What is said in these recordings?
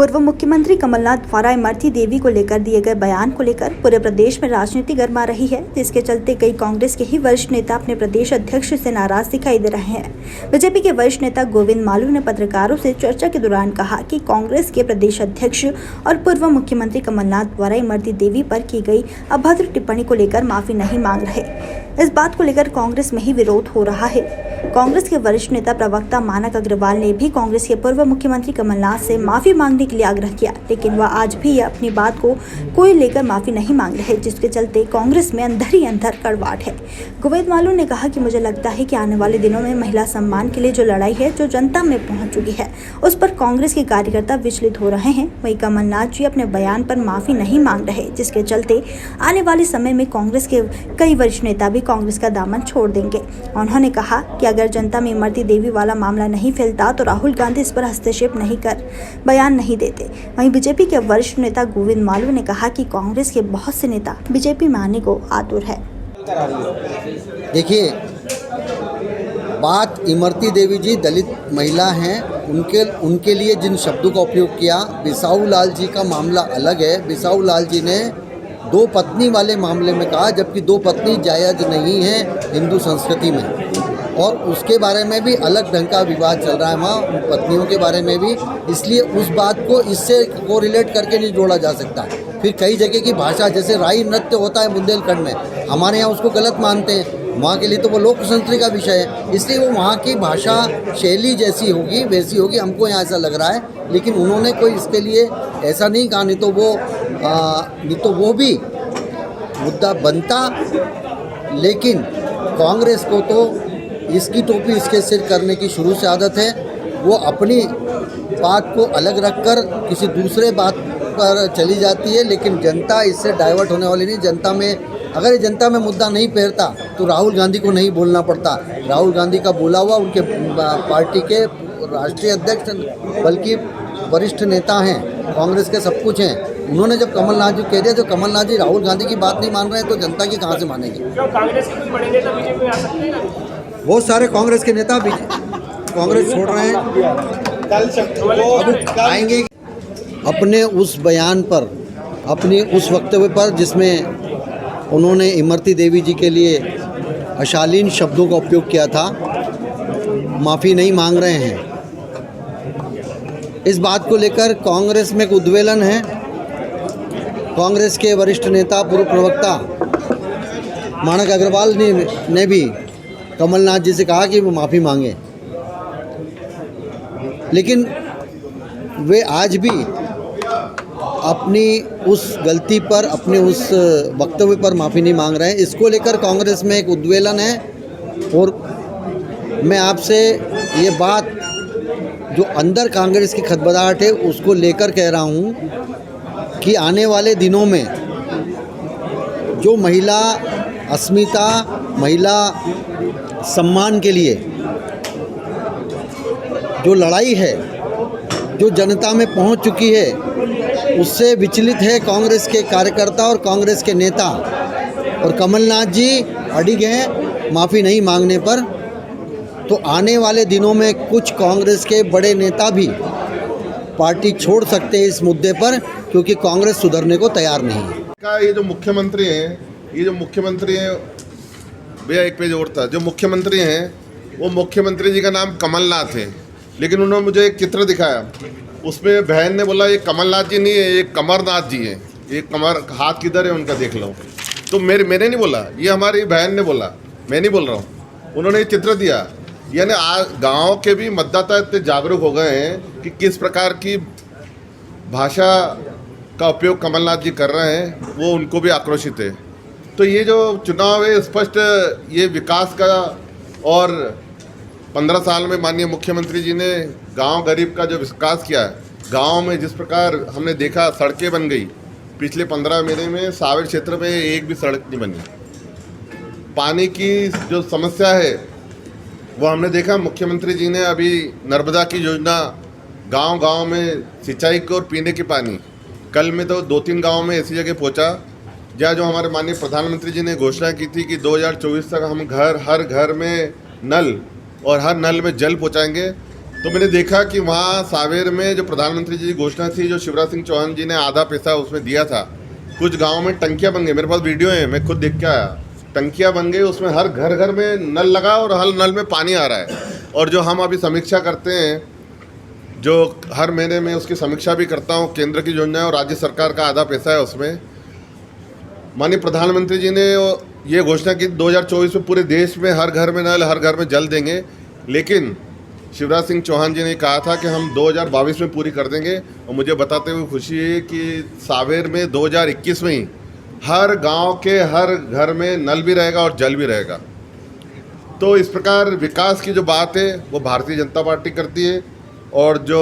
पूर्व मुख्यमंत्री कमलनाथ द्वारा इमरती देवी को लेकर दिए गए बयान को लेकर पूरे प्रदेश में राजनीति गर्मा रही है, जिसके चलते कई कांग्रेस के ही वरिष्ठ नेता अपने प्रदेश अध्यक्ष से नाराज दिखाई दे रहे हैं। बीजेपी के वरिष्ठ नेता गोविंद मालू ने पत्रकारों से चर्चा के दौरान कहा कि कांग्रेस के प्रदेश अध्यक्ष और पूर्व मुख्यमंत्री कमलनाथ द्वारा इमरती देवी पर की गई अभद्र टिप्पणी को लेकर माफी नहीं मांग रहे। इस बात को लेकर कांग्रेस में ही विरोध हो रहा है। कांग्रेस के वरिष्ठ नेता प्रवक्ता मानक अग्रवाल ने भी कांग्रेस के पूर्व मुख्यमंत्री कमलनाथ से माफी मांगने के लिए आग्रह किया, लेकिन वह आज भी अपनी बात को कोई लेकर माफी नहीं मांग रहे, जिसके चलते कांग्रेस में अंदर ही अंदर कड़वाहट है। गोविंद मालू ने कहा कि मुझे लगता है कि आने वाले दिनों में महिला सम्मान के लिए जो लड़ाई है, जो जनता में पहुंच चुकी है, उस पर कांग्रेस के कार्यकर्ता विचलित हो रहे हैं। वहीं कमलनाथ जी अपने बयान पर माफी नहीं मांग रहे, जिसके चलते आने वाले समय में कांग्रेस के कई वरिष्ठ नेता भी कांग्रेस का दामन छोड़ देंगे। उन्होंने कहा कि अगर जनता में इमरती देवी वाला मामला नहीं फैलता तो राहुल गांधी इस पर हस्तक्षेप नहीं कर बयान नहीं देते। वहीं बीजेपी के वरिष्ठ नेता गोविंद मालू ने कहा कि कांग्रेस के बहुत से नेता बीजेपी में आने को आतुर है। देखिए, बात इमरती देवी जी दलित महिला हैं, उनके लिए जिन शब्दों का उपयोग किया, बिसाऊ लाल जी का मामला अलग है। बिसाऊ लाल जी ने दो पत्नी वाले मामले में कहा, जबकि दो पत्नी जायज़ नहीं है हिंदू संस्कृति में, और उसके बारे में भी अलग ढंग का विवाद चल रहा है वहाँ, उन पत्नियों के बारे में भी। इसलिए उस बात को इससे कोरिलेट करके नहीं जोड़ा जा सकता। फिर कई जगह की भाषा, जैसे राई नृत्य होता है बुंदेलखंड में, हमारे यहाँ उसको गलत मानते हैं, वहाँ के लिए तो वो लोक संस्कृति का विषय है, इसलिए वो वहाँ की भाषा शैली जैसी होगी वैसी होगी, हमको यहाँ ऐसा लग रहा है। लेकिन उन्होंने कोई इसके लिए ऐसा नहीं कहा, नहीं तो वो भी मुद्दा बनता। लेकिन कांग्रेस को तो इसकी टोपी इसके सिर करने की शुरू से आदत है। वो अपनी बात को अलग रखकर किसी दूसरे बात पर चली जाती है, लेकिन जनता इससे डाइवर्ट होने वाली नहीं। जनता में अगर जनता में मुद्दा नहीं पैरता तो राहुल गांधी को नहीं बोलना पड़ता। राहुल गांधी का बोला हुआ उनके पार्टी के राष्ट्रीय अध्यक्ष बल्कि वरिष्ठ नेता हैं, कांग्रेस के सब कुछ हैं। उन्होंने जब कमलनाथ जी कह दिया, जो कमलनाथ जी राहुल गांधी की बात नहीं मान रहे हैं तो जनता की कहाँ से मानेगी? कांग्रेस के कुछ बड़े नेता बीजेपी में आ सकते हैं। बहुत सारे कांग्रेस के नेता कांग्रेस छोड़ रहे हैं, अब आएंगे। अपने उस बयान पर, अपनी उस वक्तव्य पर जिसमें उन्होंने इमरती देवी जी के लिए अशालीन शब्दों का उपयोग किया था, माफ़ी नहीं मांग रहे हैं। इस बात को लेकर कांग्रेस में एक उद्वेलन है। कांग्रेस के वरिष्ठ नेता पूर्व प्रवक्ता मानक अग्रवाल ने भी कमलनाथ जी से कहा कि वो माफ़ी मांगे, लेकिन वे आज भी अपनी उस गलती पर, अपने उस वक्तव्य पर माफ़ी नहीं मांग रहे हैं। इसको लेकर कांग्रेस में एक उद्वेलन है। और मैं आपसे ये बात जो अंदर कांग्रेस की खदबदाहट है उसको लेकर कह रहा हूँ कि आने वाले दिनों में जो महिला अस्मिता, महिला सम्मान के लिए जो लड़ाई है, जो जनता में पहुंच चुकी है, उससे विचलित है कांग्रेस के कार्यकर्ता और कांग्रेस के नेता। और कमलनाथ जी अड़िग हैं माफ़ी नहीं मांगने पर, तो आने वाले दिनों में कुछ कांग्रेस के बड़े नेता भी पार्टी छोड़ सकते हैं इस मुद्दे पर, क्योंकि कांग्रेस सुधरने को तैयार नहीं है। ये जो मुख्यमंत्री हैं, भैया एक पेज और था, जो मुख्यमंत्री हैं वो मुख्यमंत्री जी का नाम कमलनाथ है, लेकिन उन्होंने मुझे एक चित्र दिखाया, उसमें बहन ने बोला ये कमलनाथ जी नहीं है, ये कमरनाथ जी हैं, ये कमर हाथ किधर है उनका देख लो। तो मैंने नहीं बोला, ये हमारी बहन ने बोला, मैं नहीं बोल रहा हूँ। उन्होंने ये चित्र दिया, यानी गांव के भी मतदाता इतने जागरूक हो गए हैं कि किस प्रकार की भाषा का उपयोग कमलनाथ जी कर रहे हैं, वो उनको भी आक्रोशित है। तो ये जो चुनाव है स्पष्ट ये विकास का, और 15 साल में माननीय मुख्यमंत्री जी ने गांव गरीब का जो विकास किया है, गांव में जिस प्रकार हमने देखा सड़कें बन गई, पिछले 15 महीने में सावेर क्षेत्र में एक भी सड़क नहीं बनी। पानी की जो समस्या है वो हमने देखा, मुख्यमंत्री जी ने अभी नर्मदा की योजना गांव-गांव में सिंचाई को और पीने के पानी, कल में तो 2-3 गाँव में ऐसी जगह पहुँचा जहाँ जो हमारे माननीय प्रधानमंत्री जी ने घोषणा की थी कि 2024 तक हम हर घर में नल और हर नल में जल पहुँचाएंगे। तो मैंने देखा कि वहाँ सावेर में जो प्रधानमंत्री जी की घोषणा थी, जो शिवराज सिंह चौहान जी ने आधा पैसा उसमें दिया था, कुछ गाँव में टंकियाँ बन गई। मेरे पास वीडियो है, मैं खुद देख के आया। टंकियाँ बन गई, उसमें हर घर घर में नल लगा और हर नल में पानी आ रहा है। और जो हम अभी समीक्षा करते हैं, जो हर महीने में उसकी समीक्षा भी करता हूँ, केंद्र की योजना है और राज्य सरकार का आधा पैसा है उसमें। माननीय प्रधानमंत्री जी ने ये घोषणा की 2024 में पूरे देश में हर घर में नल, हर घर में जल देंगे, लेकिन शिवराज सिंह चौहान जी ने कहा था कि हम 2022 में पूरी कर देंगे। और मुझे बताते हुए खुशी है कि सावेर में 2021 में ही हर गांव के हर घर में नल भी रहेगा और जल भी रहेगा। तो इस प्रकार विकास की जो बात है वो भारतीय जनता पार्टी करती है। और जो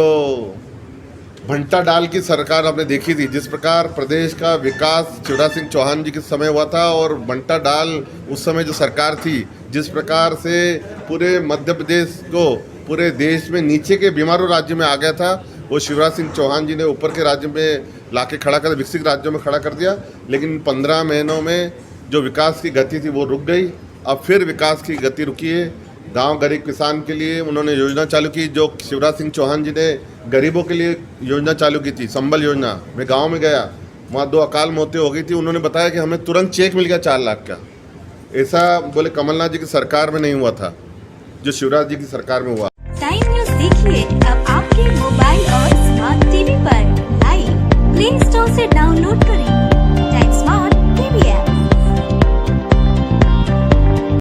भंटा डाल की सरकार हमने देखी थी, जिस प्रकार प्रदेश का विकास शिवराज सिंह चौहान जी के समय हुआ था, और भंटा डाल उस समय जो सरकार थी, जिस प्रकार से पूरे मध्य प्रदेश को पूरे देश में नीचे के बीमारू राज्य में आ गया था, वो शिवराज सिंह चौहान जी ने ऊपर के राज्य में लाके खड़ा कर, विकसित राज्यों में खड़ा कर दिया। लेकिन 15 महीनों में जो विकास की गति थी वो रुक गई। अब फिर विकास की गति रुकी है। गांव गरीब किसान के लिए उन्होंने योजना चालू की, जो शिवराज सिंह चौहान जी ने गरीबों के लिए योजना चालू की थी, संबल योजना। मैं गांव में गया, वहाँ 2 अकाल मौतें हो गई थी। उन्होंने बताया कि हमें तुरंत चेक मिल गया 4 लाख का। ऐसा बोले कमलनाथ जी की सरकार में नहीं हुआ था, जो शिवराज जी की सरकार में हुआ। टाइम न्यूज़ देखिए अब आपके मोबाइल और स्मार्ट टीवी पर। लाइव प्ले स्टोर से डाउनलोड करें।